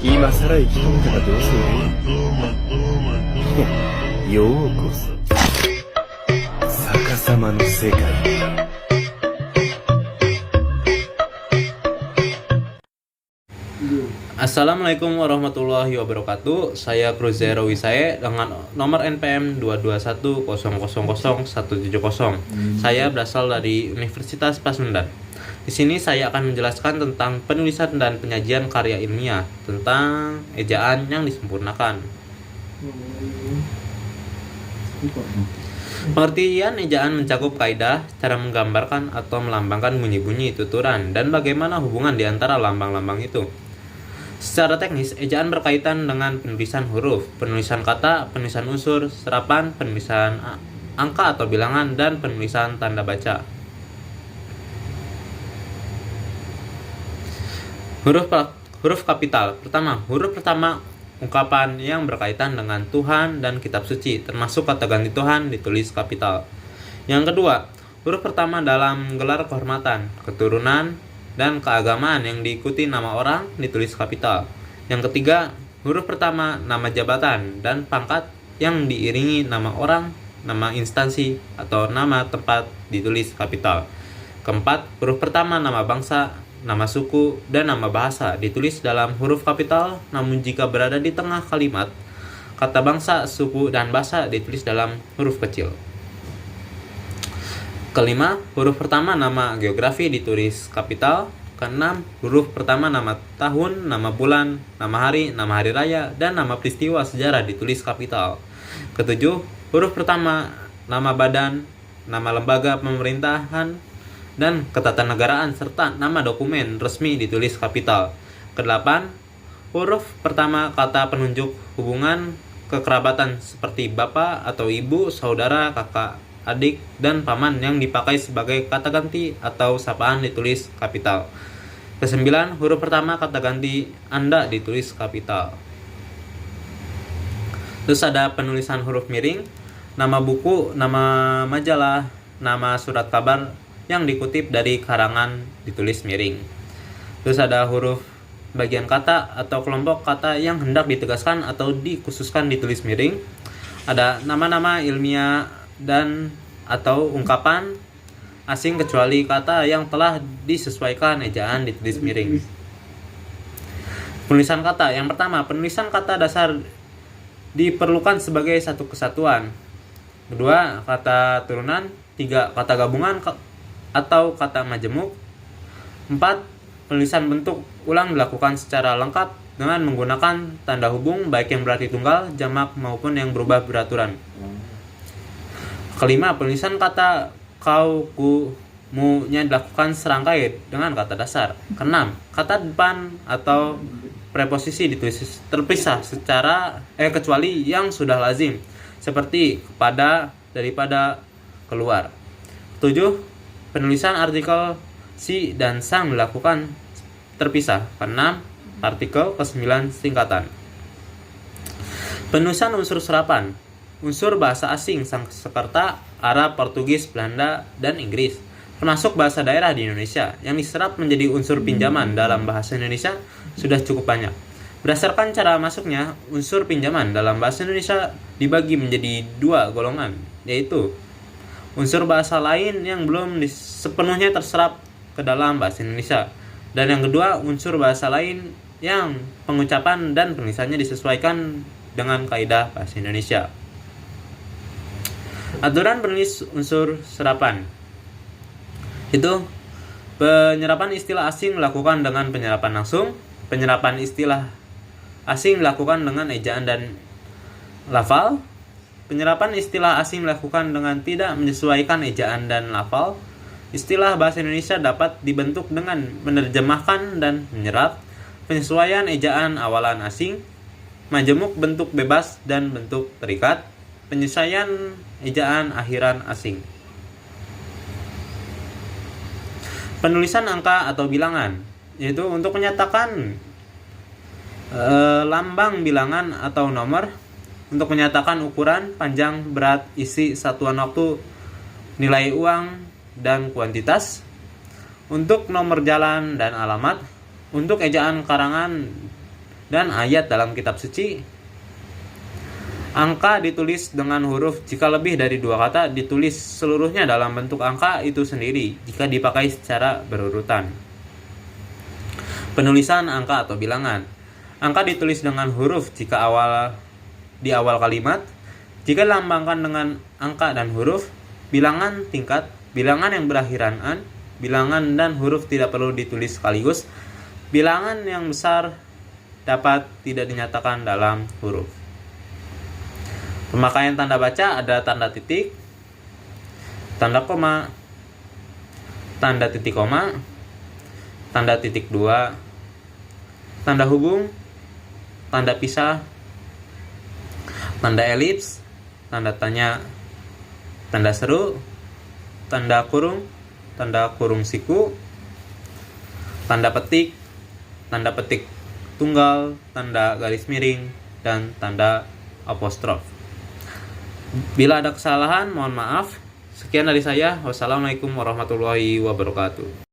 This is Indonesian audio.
今さら生き込んだらどうする？ようこそ逆さまの世界へ。Assalamualaikum warahmatullahi wabarakatuh. Saya Cruzero Wisae dengan nomor NPM 221000170. Saya berasal dari Universitas Pasundan. Di sini saya akan menjelaskan tentang penulisan dan penyajian karya ilmiah, tentang ejaan yang disempurnakan. Pengertian ejaan mencakup kaidah, cara menggambarkan atau melambangkan bunyi-bunyi tuturan, dan bagaimana hubungan di antara lambang-lambang itu. Secara teknis, ejaan berkaitan dengan penulisan huruf, penulisan kata, penulisan unsur, serapan, penulisan angka atau bilangan, dan penulisan tanda baca. Huruf kapital. Pertama, huruf pertama ungkapan yang berkaitan dengan Tuhan dan kitab suci, termasuk kata ganti Tuhan ditulis kapital. Yang kedua, huruf pertama dalam gelar kehormatan, keturunan, dan keagamaan yang diikuti nama orang ditulis kapital. Yang ketiga, huruf pertama nama jabatan dan pangkat yang diiringi nama orang, nama instansi, atau nama tempat ditulis kapital. Keempat, huruf pertama nama bangsa, nama suku, dan nama bahasa ditulis dalam huruf kapital, namun jika berada di tengah kalimat, kata bangsa, suku, dan bahasa ditulis dalam huruf kecil. Kelima, huruf pertama nama geografi ditulis kapital. Keenam, huruf pertama nama tahun, nama bulan, nama hari raya, dan nama peristiwa sejarah ditulis kapital. Ketujuh, huruf pertama nama badan, nama lembaga pemerintahan, dan ketatanegaraan, serta nama dokumen resmi ditulis kapital. Kedelapan, huruf pertama kata penunjuk hubungan kekerabatan seperti bapak atau ibu, saudara, kakak, adik, dan paman yang dipakai sebagai kata ganti atau sapaan ditulis kapital. Kesembilan, huruf pertama kata ganti Anda ditulis kapital. Terus ada penulisan huruf miring, nama buku, nama majalah, nama surat kabar yang dikutip dari karangan ditulis miring. Terus ada huruf bagian kata atau kelompok kata yang hendak ditegaskan atau dikhususkan ditulis miring. Ada nama-nama ilmiah dan atau ungkapan asing kecuali kata yang telah disesuaikan ejaan ditulis miring. Penulisan kata. Yang pertama, penulisan kata dasar diperlukan sebagai satu kesatuan. Kedua, kata turunan. Tiga, kata gabungan atau kata majemuk. Empat, penulisan bentuk ulang dilakukan secara lengkap dengan menggunakan tanda hubung baik yang berarti tunggal, jamak maupun yang berubah beraturan. Kelima, penulisan kata kau, ku, mu-nya dilakukan serangkai dengan kata dasar. Keenam, kata depan atau preposisi ditulis terpisah secara kecuali yang sudah lazim, seperti kepada, daripada, keluar. Ketujuh, penulisan artikel si dan sang dilakukan terpisah. Keenam, partikel. Kesembilan, singkatan. Penulisan unsur serapan. Unsur bahasa asing Sanskerta, Arab, Portugis, Belanda, dan Inggris, termasuk bahasa daerah di Indonesia yang diserap menjadi unsur pinjaman dalam bahasa Indonesia sudah cukup banyak. Berdasarkan cara masuknya, unsur pinjaman dalam bahasa Indonesia dibagi menjadi dua golongan, yaitu unsur bahasa lain yang belum sepenuhnya terserap ke dalam bahasa Indonesia, dan yang kedua unsur bahasa lain yang pengucapan dan penulisannya disesuaikan dengan kaidah bahasa Indonesia. Aturan penulis unsur serapan itu penyerapan istilah asing dilakukan dengan penyerapan langsung, penyerapan istilah asing dilakukan dengan ejaan dan lafal, penyerapan istilah asing dilakukan dengan tidak menyesuaikan ejaan dan lafal. Istilah bahasa Indonesia dapat dibentuk dengan menerjemahkan dan menyerap, penyesuaian ejaan awalan asing, majemuk bentuk bebas dan bentuk terikat, penyesuaian ejaan akhiran asing. Penulisan angka atau bilangan, yaitu untuk menyatakan lambang bilangan atau nomor, untuk menyatakan ukuran, panjang, berat, isi, satuan waktu, nilai uang, dan kuantitas. Untuk nomor jalan dan alamat, untuk ejaan karangan dan ayat dalam kitab suci, angka ditulis dengan huruf jika lebih dari 2 kata ditulis seluruhnya dalam bentuk angka itu sendiri jika dipakai secara berurutan. Penulisan angka atau bilangan. Angka ditulis dengan huruf jika di awal kalimat. Jika dilambangkan dengan angka dan huruf, bilangan tingkat, bilangan yang berakhiran an, bilangan dan huruf tidak perlu ditulis sekaligus. Bilangan yang besar dapat tidak dinyatakan dalam huruf. Pemakaian tanda baca ada tanda titik, tanda koma, tanda titik koma, tanda titik 2, tanda hubung, tanda pisah, tanda elips, tanda tanya, tanda seru, tanda kurung siku, tanda petik tunggal, tanda garis miring, dan tanda apostrof. Bila ada kesalahan, mohon maaf. Sekian dari saya. Wassalamualaikum warahmatullahi wabarakatuh.